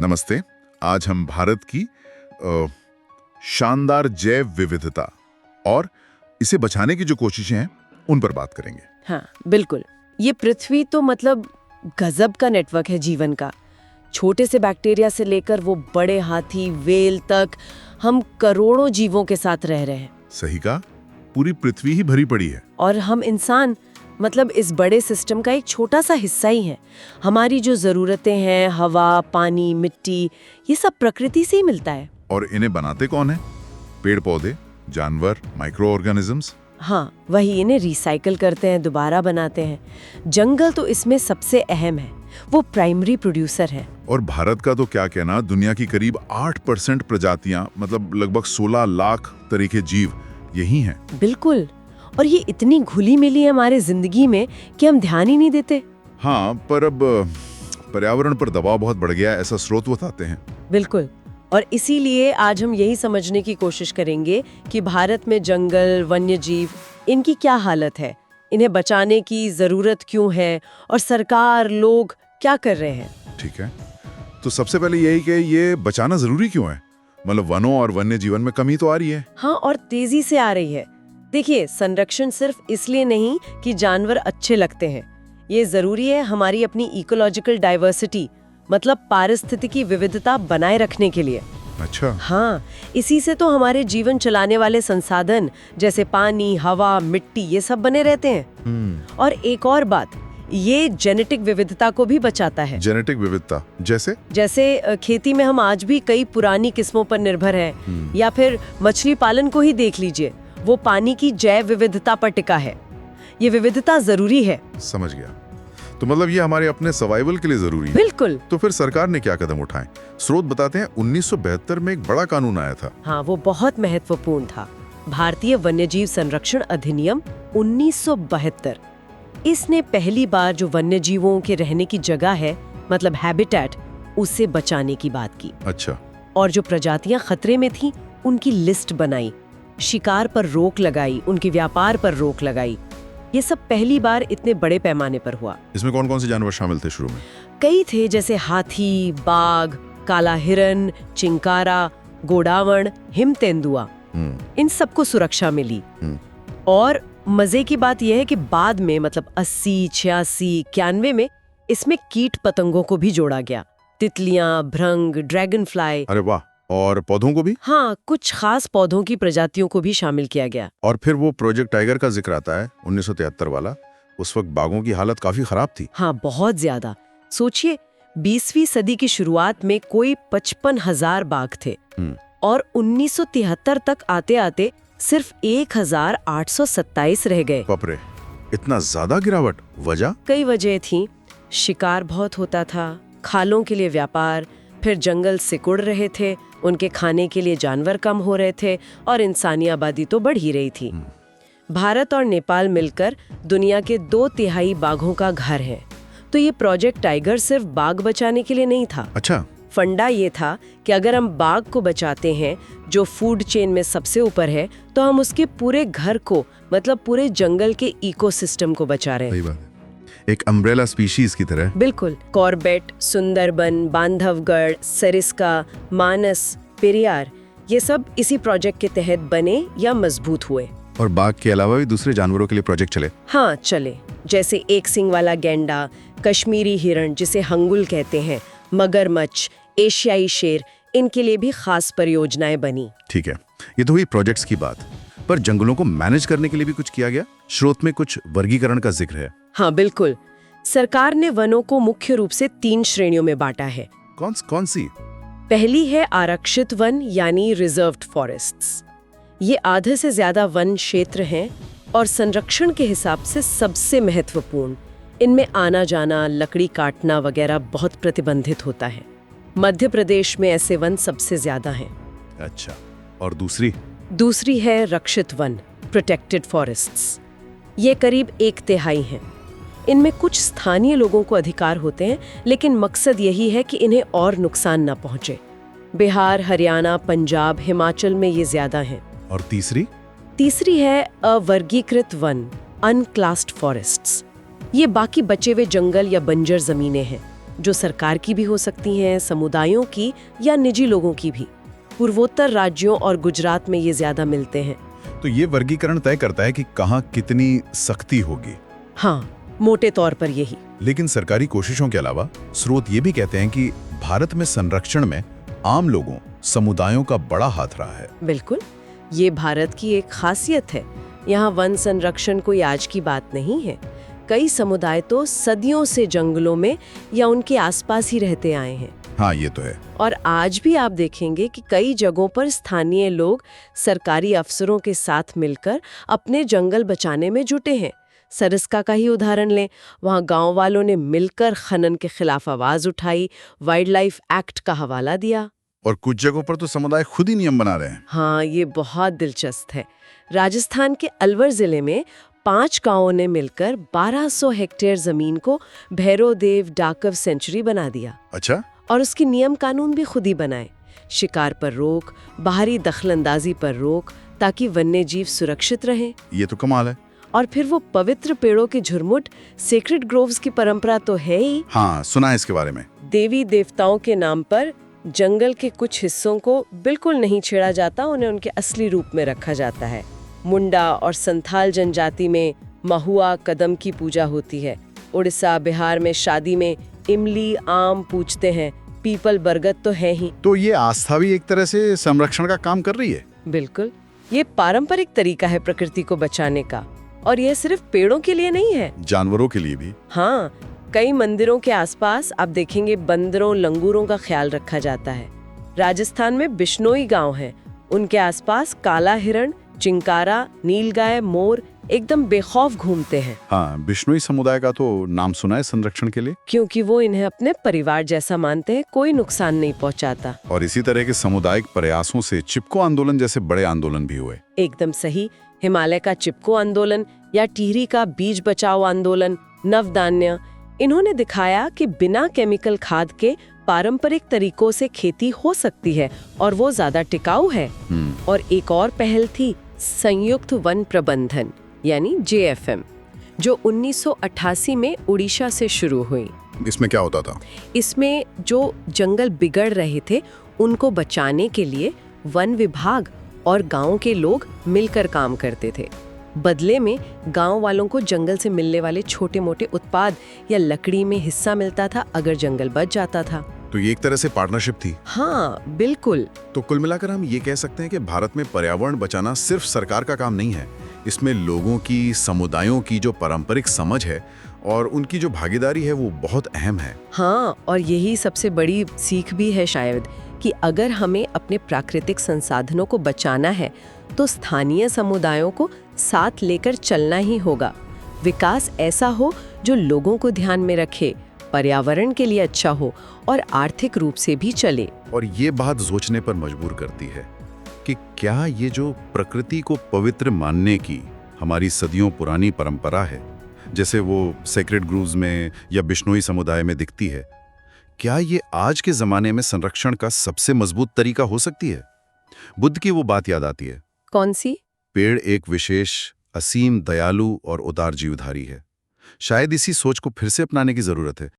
नमस्ते। आज हम भारत की शानदार जैव विविधता और इसे बचाने की जो कोशिशें हैं उन पर बात करेंगे। हाँ, बिल्कुल। ये पृथ्वी तो मतलब गजब का नेटवर्क है जीवन का। छोटे से बैक्टीरिया से लेकर वो बड़े हाथी, व्हेल तक हम करोड़ों जीवों के साथ रह रहे हैं। सही कहा, पूरी पृथ्वी ही भरी पड़ी है। और हम इंसान मतलब इस बड़े सिस्टम का एक छोटा सा हिस्सा ही है। हमारी जो जरूरतें हैं, हवा, पानी, मिट्टी, ये सब प्रकृति से ही मिलता है। और इन्हें बनाते कौन है? पेड़ पौधे, जानवर, माइक्रो ऑर्गेनिजम्स। हाँ, वही इन्हें रिसाइकल करते हैं, दोबारा बनाते हैं। जंगल तो इसमें सबसे अहम है, वो प्राइमरी प्रोड्यूसर है। और भारत का तो क्या कहना, दुनिया की करीब 8% प्रजातियां, मतलब लगभग 16 लाख तरह के जीव यही हैं। बिल्कुल। और ये इतनी घुली मिली है हमारे जिंदगी में कि हम ध्यान ही नहीं देते। हाँ, पर अब पर्यावरण पर दबाव बहुत बढ़ गया है, ऐसा स्रोत बताते हैं। बिल्कुल। और इसीलिए आज हम यही समझने की कोशिश करेंगे कि भारत में जंगल, वन्यजीव, इनकी क्या हालत है, इन्हें बचाने की जरूरत क्यों है और सरकार, लोग क्या कर रहे हैं। ठीक है, तो सबसे पहले यही कि ये बचाना जरूरी क्यों है? मतलब वनों और वन्य जीवन में कमी तो आ रही है। हाँ, और तेजी से आ रही है। देखिए, संरक्षण सिर्फ इसलिए नहीं कि जानवर अच्छे लगते हैं, ये जरूरी है हमारी अपनी इकोलॉजिकल डाइवर्सिटी, मतलब पारिस्थितिकी विविधता बनाए रखने के लिए। अच्छा। हाँ, इसी से तो हमारे जीवन चलाने वाले संसाधन जैसे पानी, हवा, मिट्टी, ये सब बने रहते हैं। और एक और बात, ये जेनेटिक विविधता को भी बचाता है। जेनेटिक विविधता जैसे खेती में हम आज भी कई पुरानी किस्मों पर निर्भर हैं, या फिर मछली पालन को ही देख लीजिए, वो पानी की जैव विविधता पर टिका है। ये विविधता जरूरी है। समझ गया। तो मतलब ये हमारे अपने सर्वाइवल के लिए जरूरी है। बिल्कुल। तो फिर सरकार ने क्या कदम उठाए? स्रोत बताते हैं 1972 में एक बड़ा कानून आया था। हाँ, वो बहुत महत्वपूर्ण था। भारतीय वन्यजीव संरक्षण अधिनियम 1972। इसने पहली बार जो वन्यजीवों के रहने की जगह है, मतलब हैबिटेट, उसे बचाने की बात की। अच्छा। और जो प्रजातियां खतरे में थीं, उनकी लिस्ट बनाई, शिकार पर रोक लगाई, उनके व्यापार पर रोक लगाई। ये सब पहली बार इतने बड़े पैमाने पर हुआ। इसमें कौन कौन से जानवर शामिल थे शुरू में? कई थे, जैसे हाथी, बाघ, काला हिरन, चिंकारा, गोडावण, हिम तेंदुआ। इन सबको सुरक्षा मिली। और मजे की बात यह है कि बाद में मतलब 80, 86, 91 में इसमें कीट पतंगों को भी जोड़ा गया। तितलियां, भृंग, ड्रैगन फ्लाई। अरे वाह। और पौधों को भी? हाँ, कुछ खास पौधों की प्रजातियों को भी शामिल किया गया। और फिर वो प्रोजेक्ट टाइगर का जिक्र आता है 1973 वाला। उस वक्त बाघों की हालत काफी खराब थी। हाँ, बहुत ज्यादा। सोचिए, 20वीं सदी की शुरुआत में कोई 55,000 बाघ थे और 1973 तक आते आते सिर्फ 1,827 रह गए। बाप रे, इतना ज्यादा गिरावट? वजह? कई वजह थी। शिकार बहुत होता था, खालों के लिए व्यापार, फिर जंगल सिकुड़ रहे थे, उनके खाने के लिए जानवर कम हो रहे थे, और इंसानी आबादी तो बढ़ ही रही थी। भारत और नेपाल मिलकर दुनिया के 2/3 बाघों का घर है। तो ये प्रोजेक्ट टाइगर सिर्फ बाघ बचाने के लिए नहीं था। अच्छा। फंडा ये था कि अगर हम बाघ को बचाते हैं, जो फूड चेन में सबसे ऊपर है, तो हम उसके पूरे घर को, मतलब पूरे जंगल के इकोसिस्टम को बचा रहे हैं। सही बात है, एक अम्ब्रेला स्पीशीज की तरह। बिल्कुल। कॉर्बेट, सुंदरबन, बांधवगढ़, सरिस्का, मानस, पेरियार, ये सब इसी प्रोजेक्ट के तहत बने या मजबूत हुए। और बाघ के अलावा भी दूसरे जानवरों के लिए प्रोजेक्ट चले? हाँ, चले। जैसे एक सिंग वाला गैंडा, कश्मीरी हिरण जिसे हंगुल कहते हैं, मगरमच्छ, एशियाई शेर, इनके लिए भी खास परियोजनाएं बनी। ठीक है, ये तो हुई प्रोजेक्ट्स की बात। पर जंगलों को मैनेज करने के लिए भी कुछ किया गया? स्रोत में कुछ वर्गीकरण का जिक्र है। हाँ, बिल्कुल। सरकार ने वनों को मुख्य रूप से 3 श्रेणियों में बांटा है। कौन सी? पहली है आरक्षित वन, यानी रिजर्व्ड फॉरेस्ट्स। ये आधे से ज्यादा वन क्षेत्र हैं और संरक्षण के हिसाब से सबसे महत्वपूर्ण। इनमें आना जाना, लकड़ी काटना वगैरह बहुत प्रतिबंधित होता है। मध्य प्रदेश में ऐसे वन सबसे ज्यादा हैं। अच्छा। और दूसरी है रक्षित वन, प्रोटेक्टेड फॉरेस्ट्स। ये करीब 1/3 हैं। इनमें कुछ स्थानीय लोगों को अधिकार होते हैं, लेकिन मकसद यही है कि इन्हें और नुकसान न पहुंचे। बिहार, हरियाणा, पंजाब, हिमाचल में ये ज्यादा हैं। और तीसरी है अवर्गीकृत वन, अनक्लास्ड फॉरेस्ट्स। ये बाकी बचे हुए जंगल या बंजर जमीनें हैं। जो सरकार की भी हो सकती हैं, समुदायों की या निजी लोगों की भी। पूर्वोत्तर राज्यों और गुजरात में ये ज्यादा मिलते हैं। तो ये वर्गीकरण तय करता है कि कहाँ कितनी सख्ती होगी। हाँ, मोटे तौर पर यही। लेकिन सरकारी कोशिशों के अलावा स्रोत ये भी कहते हैं कि भारत में संरक्षण में आम लोगों, समुदायों का बड़ा हाथ रहा है। बिल्कुल, ये भारत की एक खासियत है। यहाँ वन संरक्षण कोई आज की बात नहीं है। कई समुदाय तो सदियों से जंगलों में या उनके आसपास ही रहते आए हैं। हाँ, ये तो है। और आज भी आप देखेंगे कि कई जगहों पर स्थानीय लोग सरकारी अफसरों के साथ मिलकर अपने जंगल बचाने में जुटे हैं। सरस्का का ही उदाहरण लें, वहाँ गांव वालों ने मिलकर खनन के खिलाफ आवाज उठाई, वाइल्ड लाइफ एक्ट का हवाला दिया। और कुछ जगहों पर तो समुदाय खुद ही नियम बना रहे हैं। हाँ, ये बहुत दिलचस्प है। राजस्थान के अलवर जिले में 5 गांवों ने मिलकर 1200 हेक्टेयर जमीन को भैरवदेव डाकव सेंचुरी बना दिया। अच्छा, और उसके नियम कानून भी खुद ही बनाए। शिकार पर रोक, बाहरी दखलंदाजी पर रोक, ताकि वन्य जीव सुरक्षित रहें। ये तो कमाल है। और फिर वो पवित्र पेड़ों के झुरमुट, सेक्रेड ग्रोव्स की परंपरा तो है ही। हाँ, सुना है इसके बारे में। देवी देवताओं के नाम पर जंगल के कुछ हिस्सों को बिल्कुल नहीं छेड़ा जाता, उन्हें उनके असली रूप में रखा जाता है। मुंडा और संथाल जनजाति में महुआ कदम की पूजा होती है। उड़ीसा, बिहार में शादी में इमली, आम पूजते हैं। पीपल, बरगद तो है ही। तो ये आस्था भी एक तरह से संरक्षण का काम कर रही है। बिल्कुल, ये पारंपरिक तरीका है प्रकृति को बचाने का। और यह सिर्फ पेड़ों के लिए नहीं है, जानवरों के लिए भी। हाँ, कई मंदिरों के आसपास आप देखेंगे बंदरों, लंगूरों का ख्याल रखा जाता है। राजस्थान में बिश्नोई गांव है, उनके आसपास काला हिरण, चिंकारा, नीलगाय, मोर एकदम बेखौफ घूमते हैं। हाँ, बिश्नोई समुदाय का तो नाम सुना है संरक्षण के लिए। क्योंकि वो इन्हें अपने परिवार जैसा मानते हैं, कोई नुकसान नहीं पहुंचाता। और इसी तरह के सामुदायिक प्रयासों से चिपको आंदोलन जैसे बड़े आंदोलन भी हुए। एकदम सही। हिमालय का चिपको आंदोलन या टिहरी का बीज बचाओ आंदोलन, नवधान्य, इन्होंने दिखाया कि बिना केमिकल खाद के पारंपरिक तरीकों से खेती हो सकती है और वो ज्यादा टिकाऊ है। और एक और पहल थी संयुक्त वन प्रबंधन यानी JFM, जो 1988 में उड़ीसा से शुरू हुई। इसमें क्या होता था? इसमें जो जंगल बिगड़ रहे थे उनको बचाने के लिए वन विभाग और गांव के लोग मिलकर काम करते थे। बदले में गांव वालों को जंगल से मिलने वाले छोटे मोटे उत्पाद या लकड़ी में हिस्सा मिलता था अगर जंगल बच जाता था। तो ये एक तरह से पार्टनरशिप थी। हाँ, बिल्कुल। तो कुल मिलाकर हम ये कह सकते हैं कि भारत में पर्यावरण बचाना सिर्फ सरकार का काम नहीं है। इसमें लोगों की, समुदायों की जो पारंपरिक समझ है और उनकी जो भागीदारी है वो बहुत अहम है। हाँ, और यही सबसे बड़ी सीख भी है शायद, कि अगर हमें अपने प्राकृतिक संसाधनों को बचाना है तो स्थानीय समुदायों को साथ लेकर चलना ही होगा। विकास ऐसा हो जो लोगों को ध्यान में रखे, पर्यावरण के लिए अच्छा हो और आर्थिक रूप से भी चले। और ये बात सोचने पर मजबूर करती है कि क्या ये जो प्रकृति को पवित्र मानने की हमारी सदियों पुरानी परंपरा है, जैसे वो सेक्रेड ग्रूव्स में या बिश्नोई समुदाय में दिखती है, क्या ये आज के जमाने में संरक्षण का सबसे मजबूत तरीका हो सकती है? बुद्ध की वो बात याद आती है। कौन सी? पेड़ एक विशेष, असीम, दयालु और उदार जीवधारी है। शायद इसी सोच को फिर से अपनाने की जरूरत है।